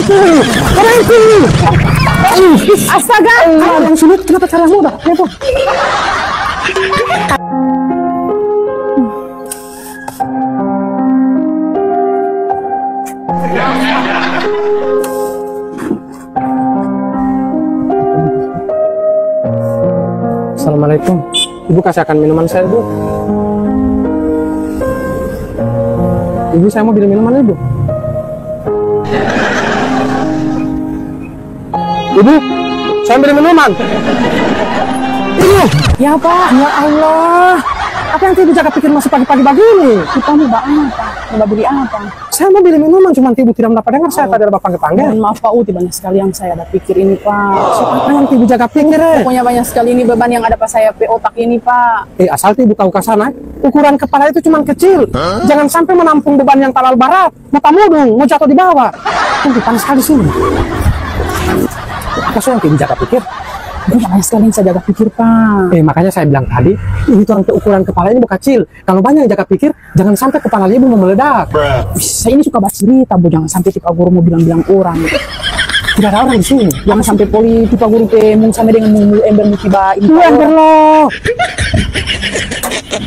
Berhenti. Astaga. Yang sulit kenapa cara mudah? Ayo. Assalamualaikum. Ibu kasihkan minuman saya, Bu. Ibu, saya mau beli minuman, Ibu. Ibu, saya beli minuman. Ibu. Ya Pak. Ya Allah. Apa yang Ibu jaga pikir masih pagi-pagi begini? Kita mau apa? Mau beli apa? Saya mau beli minuman, cuma Ibu tidak mendapat dengar. Saya tadi ada panggil-panggil. Mohon maaf Pak Uti, banyak sekali yang saya ada pikir ini Pak. Apa yang Ibu jaga pikir? Pokoknya banyak sekali ini beban yang ada pas saya otak ini Pak. Asal Ibu tahu ke sana, ukuran kepala itu cuma kecil. Jangan sampai menampung beban yang terlalu berat. Mata mudung, mau jatuh di bawah. Tunggu, panas sekali sini. Apa yang Ibu jaga pikir? Banyak sekali yang saya jaga pikir Pak. Makanya saya bilang tadi, ini tuh ukuran kepala ini bukan kecil. Kalau banyak yang jaga pikir, jangan sampai kepala Ibu mau meledak. Saya ini suka bercerita Bu, jangan sampai tipe guru mau bilang-bilang orang. Tidak ada orang di sini. Jangan sampai poli tipe guru ke mung sama dengan mulu ember tiba ini. Mulu ember loh.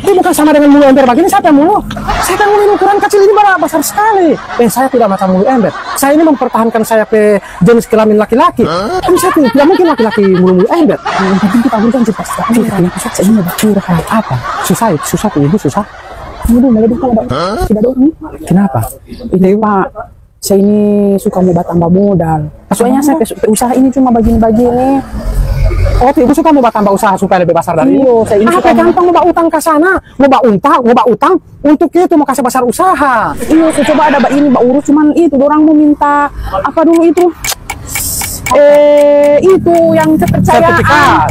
Ini bukan sama dengan mulu ember begini, siapa yang mulu? Saya kan mulu ukuran kecil ini malah besar sekali. Saya tidak macam mulu ember. Saya ini mempertahankan saya ke jenis kelamin laki-laki. Tapi saya tidak mungkin laki-laki mulu ember. Yang penting kita berikan cerita sekarang. Saya ini berkira kayak apa? Susah tuh Ibu, susah. Kemudian kalau tidak ada orang. Kenapa? Ini Pak, saya ini suka mau tambah modal. Soalnya saya usaha ini cuma begini-begini. Oh, Ibu suka mau tambah usaha supaya lebih besar dari Iyo, saya ini suka gampang mau utang ke sana, mau utang untuk itu mau kasih besar usaha. Iya, saya coba ada ini urus cuman itu orang mau minta apa dulu itu? Itu yang kepercayaan. Sertifikat.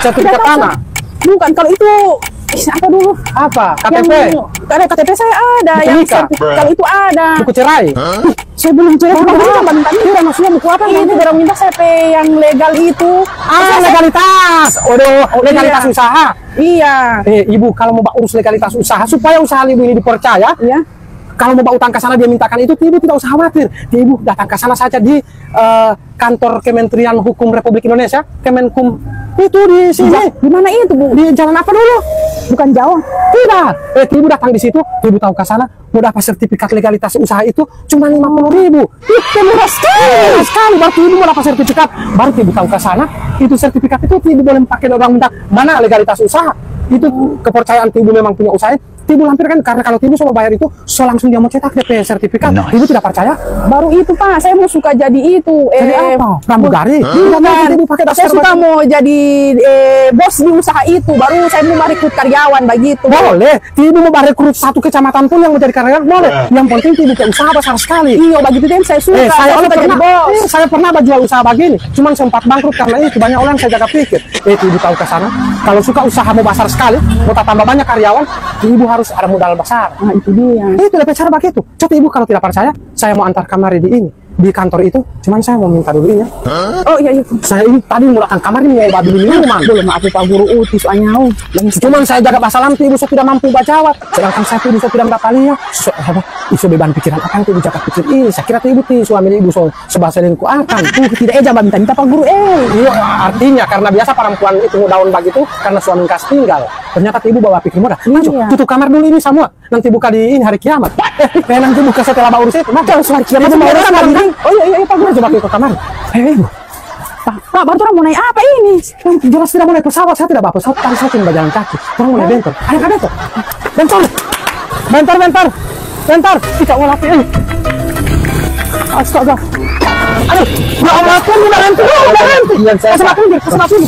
Sertifikat tanah. Bukan, kalau itu apa dulu? Apa? KTP? Ada KTP saya ada, yang kalau itu ada. Buku cerai? Saya belum cerai. Tadi maksudnya buku apa? Ini orang minta CP yang legal itu. Legalitas. Legalitas usaha. Iya. Ibu, kalau mau urus legalitas usaha supaya usaha Ibu ini dipercaya, iya. Kalau mau utang ke sana dia mintakan itu, Ibu tidak usah khawatir. Ibu datang ke sana saja di kantor Kementerian Hukum Republik Indonesia, Kemenkum. Itu di sini. Di mana itu, Bu? Di jalan apa dulu? Bukan jauh. Tidak. Ibu datang di situ, Ibu tahu ke sana, mau dapat sertifikat legalitas usaha itu cuma 50.000. Itu murah sekali. Baru Ibu mau dapat sertifikat, baru Ibu tahu ke sana, itu sertifikat itu Ibu boleh pakai orang minta mana legalitas usaha. Itu kepercayaan Ibu memang punya usaha. Ibu lampirkan, karena kalau Ibu mau bayar itu, langsung dia mau cetak DP sertifikat. Nice. Ibu tidak percaya? Baru itu Pak, saya mau suka jadi itu. Jadi apa? Pramugari? Bukan. Saya suka mau jadi bos di usaha itu. Baru saya mau merekrut karyawan begitu. Boleh. Ibu mau merekrut satu kecamatan pun yang menjadi karyawan boleh. Yang penting Ibu punya usaha besar sekali. Iya, begitu deh saya suka. Saya pernah jual usaha begini, cuman sempat bangkrut karena itu banyak orang saya jaga pikir. Ibu tahu ke sana, kalau suka usaha mau besar sekali, mau tambah banyak karyawan, Ibu harus ada modal besar. Nah, itu dia. Itu dapat cara begitu. Coba Ibu kalau tidak percaya, saya mau antar kamar di ini. Di kantor itu, cuman saya mau minta dulu ini. Oh iya. Saya ini tadi mau datang kamar ini mau beli minuman. Belum, maaf Pak Guru Uti soalnya. Cuman saya jaga bahasa lam, Ibu saya tidak mampu baca. Sedangkan saya tidak mendapat lihat. Isu beban pikiran akan Ibu jaga pikir ini. Saya kira Ibu suami Ibu sebahasa selingkuh akan. Tidak jangan minta Pak Guru. Iya, artinya karena biasa perempuan itu daun begitu karena suami kasih tinggal. Ternyata Ibu bawa pikir mudah. Tutup kamar dulu ini semua. Nanti buka di ini hari kiamat. Nanti buka setelah urus itu. Maka hari kiamat mau urus kamar. Oh iya Pak Guru, coba ke kamar. Ibu. Pak, baru orang mau naik apa ini? Jelas tidak mau naik pesawat, saya tidak bawa pesawat, kan saya cuma berjalan kaki. Orang mau naik bentor. Ayo ke bentor. Bentar. Tidak mau latih ini. Astaga. Aduh, ya Allah, kan udah henti. Kesempatan.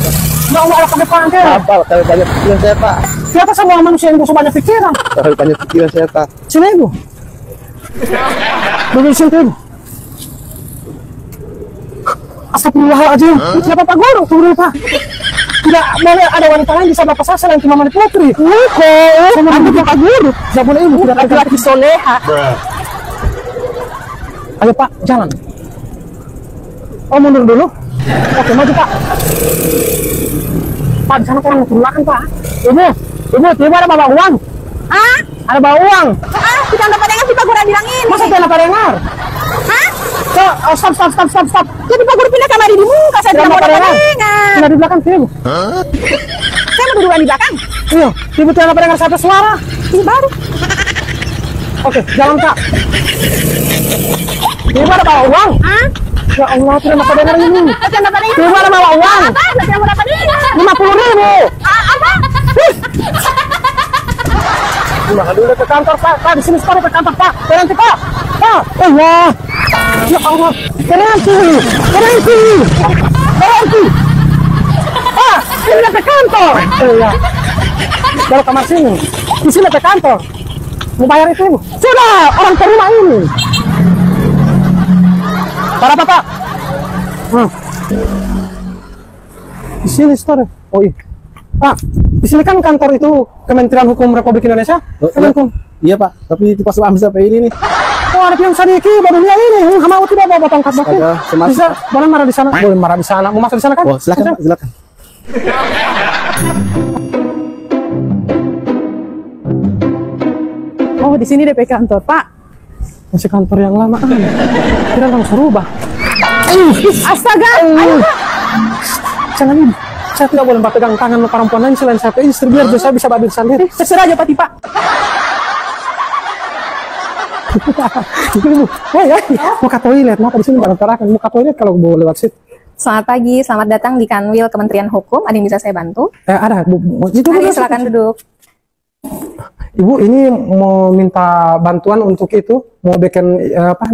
Nggak mau pakai pangkel. Apa? Terlalu banyak pikiran saya, Pak. Siapa semua manusia yang butuh banyak pikiran? Terlalu banyak pikiran saya, Pak. Sini Ibu. Bagi sini Ibu. Astagfirullahaladzim. Siapa Pak Guru? Tunggu Pak. Tidak boleh ada wanita lain bisa bapak saya selain cuma Mani Putri. Sama Pak Guru. Tidak boleh Ibu. Tidak laki-laki soleha. Ayo Pak, jalan. Oh, mundur dulu. Oke, maju Pak. Pak, di sana orang turun Pak. Ibu, tiba ada bawa uang. Hah? Ada bawa uang. Kita dapat dengar sih Pak Guru bilang ini. Masa tidak dapat dengar? Hah? Stop. Jadi Pak Guru pindah kamar di muka, saya tidak mau dengar. Tidak di belakang ibu. Saya mau duduk di belakang. Iya, ibu tidak dapat dengar satu suara. Ini baru. Oke, jalan Kak. Ibu ada bawa uang? Ah? Ya Allah, tidak dapat dengar ini. Saya dapat dengar. Ibu ada bawa uang? Apa? Saya mau dapat dengar. 50.000. Apa? Udah dulu ke kantor Pak. Pak di sini sekarang ke kantor Pak. Berhenti Pak. Pak. Allah. Ya Allah. Berhenti. Pak, ini ke kantor. Iya. Baru kamar sini. Di sini ke kantor. Mau bayar itu ibu. Sudah, orang ke rumah ini. Berapa Pak? Di sini store. Oh iya. Pak, di sini kan kantor itu Kementerian Hukum Republik Indonesia. Kemenkum. Iya Pak, tapi itu pas ambil sampai ini nih. Oh, ada yang sadiki barunya ini. Mau tidak bawa tongkat bakti? Ada, semasuk. Bisa, boleh marah di sana. Boleh marah di sana. Mau masuk di sana kan? Oh, silakan Pak, silakan. Oh, di sini DP kantor, Pak. Masih kantor yang lama. Kira langsung rubah. Astaga. Ayo, Pak. Jangan ini. Saya tidak boleh pegang tangan perempuan lain selain saya istri biar saya bisa babil sendiri. Terserah aja, Pak. Ibu, mau ke toilet, mau di sini barang terakan, mau ke toilet kalau mau lewat situ. Selamat pagi, selamat datang di Kanwil Kementerian Hukum. Ada yang bisa saya bantu? Ada, Bu. Itu Mari silakan duduk. Ibu ini mau minta bantuan untuk itu, mau bikin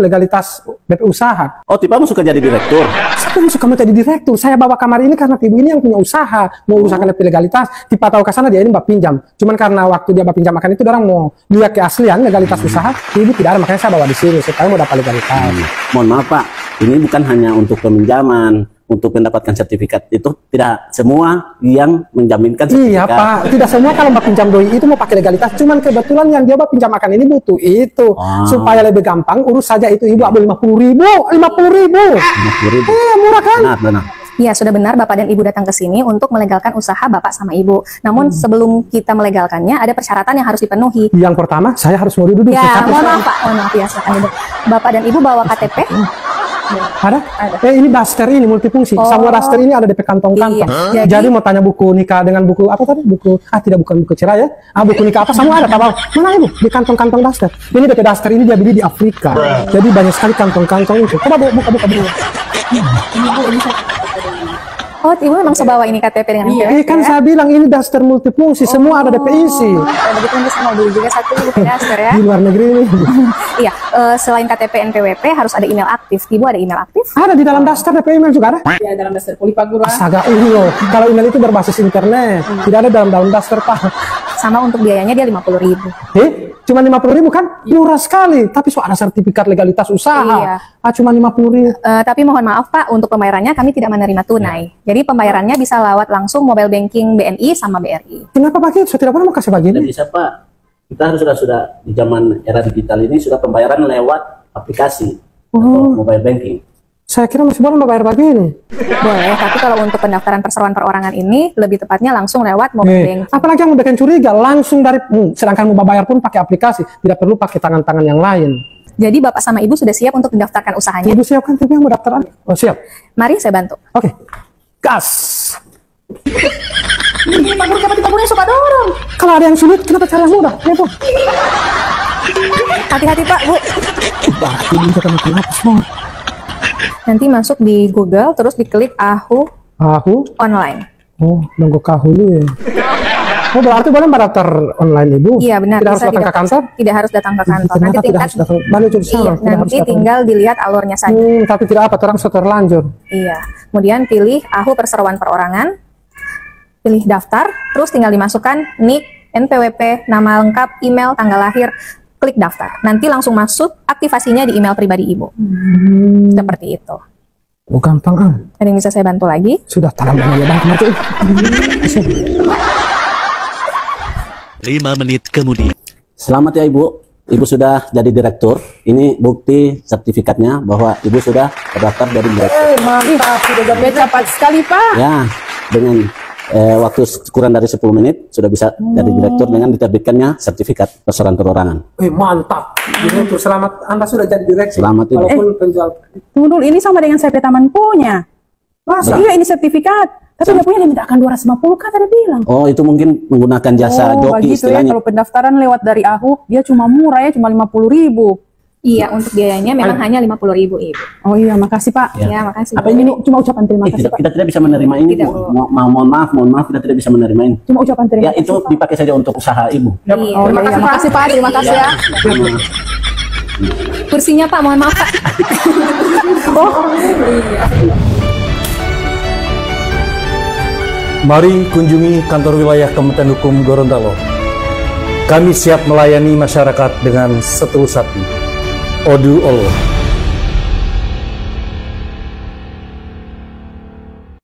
legalitas BP usaha. Oh, tipe suka jadi direktur? Saya suka mau jadi direktur. Saya bawa kamar ini karena ibu ini yang punya usaha, mau usahakan legalitas. Tipe tahu ke sana dia ini mbak pinjam. Cuman karena waktu dia mbak pinjam makan itu orang mau lihat keaslian legalitas usaha. Ibu tidak ada, makanya saya bawa di sini supaya mau dapat legalitas. Mohon maaf Pak, ini bukan hanya untuk peminjaman. Untuk mendapatkan sertifikat itu tidak semua yang menjaminkan sertifikat. Iya Pak, tidak semua kalau mbak pinjam doi itu mau pakai legalitas. Cuman kebetulan yang dia mbak pinjam makan ini butuh itu. Supaya lebih gampang urus saja itu ibu ambil 50.000. 50.000. Murah kan? Benar. Iya, sudah benar Bapak dan Ibu datang ke sini untuk melegalkan usaha Bapak sama Ibu. Namun sebelum kita melegalkannya ada persyaratan yang harus dipenuhi. Yang pertama, saya harus mau duduk. Ya, mohon maaf Pak, ya silakan duduk. Bapak dan Ibu bawa KTP? Ada? Ini daster ini multifungsi. Semua daster ini ada di kantong-kantong. Iya. Jadi mau tanya buku nikah dengan buku apa tadi? Bukan buku cerai ya. Buku nikah apa semua ada tabal. Mana ibu? Di kantong-kantong daster. Ini DP daster ini dia beli di Afrika. Jadi banyak sekali kantong-kantong itu. Coba buka. Oh, Ibu memang sebawa ini KTP dengan Iya, kan saya bilang ini daster multifungsi, semua ada DP isi. Begitu bisa mau beli juga satu Ibu daster ya. Di luar negeri ini. Iya, selain KTP NPWP harus ada email aktif. Ibu ada email aktif? Ada di dalam daster DP email juga ada. Ya, dalam daster Poli Pak Guru. Astaga, loh. Kalau email itu berbasis internet, tidak ada dalam daster Pak. Sama untuk biayanya dia 50.000. Cuma 50.000 kan? Murah sekali. Tapi soal ada sertifikat legalitas usaha. Iya. Cuma 50.000. Tapi mohon maaf Pak, untuk pembayarannya kami tidak menerima tunai. Jadi pembayarannya bisa lewat langsung mobile banking BNI sama BRI. Kenapa Pak? Saya tidak pernah mau kasih Tidak begini. bisa Pak. Kita harus sudah di zaman era digital ini sudah pembayaran lewat aplikasi atau mobile banking. Saya kira masih boleh bayar begini. Boleh, tapi kalau untuk pendaftaran perseroan perorangan ini lebih tepatnya langsung lewat mobile banking. Apalagi yang bikin curiga, langsung dari sedangkan mau bayar pun pakai aplikasi, tidak perlu pakai tangan-tangan yang lain. Jadi Bapak sama Ibu sudah siap untuk mendaftarkan usahanya? Ibu siap kan? Tapi yang mau daftar? Oh siap. Mari saya bantu. Oke. Gas. Ini Pak Guru, Pak Guru suka dorong. Kalau ada yang sulit, kenapa cara yang mudah? Ya, Bu. Hati-hati Pak, Bu. Ini bisa kenapa semua. Nanti masuk di Google, terus diklik AHU online. Oh, nunggu kahulu ya. Oh, berarti boleh mendaftar online Ibu? Iya benar. Tidak harus datang ke kantor? Tidak harus datang ke kantor. Ternyata Nanti tidak harus datang. Balik ke sana. Iya, nanti tinggal dilihat alurnya saja. Tapi tidak apa, orang sudah terlanjur. Iya. Kemudian pilih AHU perseroan perorangan, pilih daftar, terus tinggal dimasukkan NIK, NPWP, nama lengkap, email, tanggal lahir, klik daftar. Nanti langsung masuk aktivasinya di email pribadi Ibu. Seperti itu. Oh, gampang ah. Ada yang bisa saya bantu lagi? Sudah tanam ya Bang. 5 menit kemudian. Selamat ya Ibu. Ibu sudah jadi direktur. Ini bukti sertifikatnya bahwa Ibu sudah terdaftar dari direktur. Mantap, sudah cepat sekali Pak. Ya, dengan waktu kurang dari 10 menit sudah bisa dari direktur dengan diterbitkannya sertifikat perseroan perorangan. Mantap. Direktur, selamat Anda sudah jadi direktur. Selamat, Ibu. Walaupun penjual. Tunggu dulu, ini sama dengan CP Taman punya. Masa? Iya, ini sertifikat. Tapi dia punya dimintakan 250 kan tadi bilang. Oh, itu mungkin menggunakan jasa joki begitu ya. istilahnya. Kalau pendaftaran lewat dari AHU, dia cuma murah ya, cuma 50.000. Iya, untuk biayanya memang hanya 50.000, Ibu. Oh iya, makasih Pak. Ya, makasih. Apa ini cuma ucapan terima kasih Pak? Kita tidak bisa menerima ini, Tidak, Bu. Bu. Mohon maaf, kita tidak bisa menerima ini. Cuma ucapan terima Ya, kasih. itu dipakai saja untuk usaha Ibu. Iya. Oh iya, makasih Pak. Terima kasih ya. Kursinya Pak, mohon maaf Pak. Mari kunjungi kantor wilayah Kementerian Hukum Gorontalo. Kami siap melayani masyarakat dengan setulus hati. Odu Allah.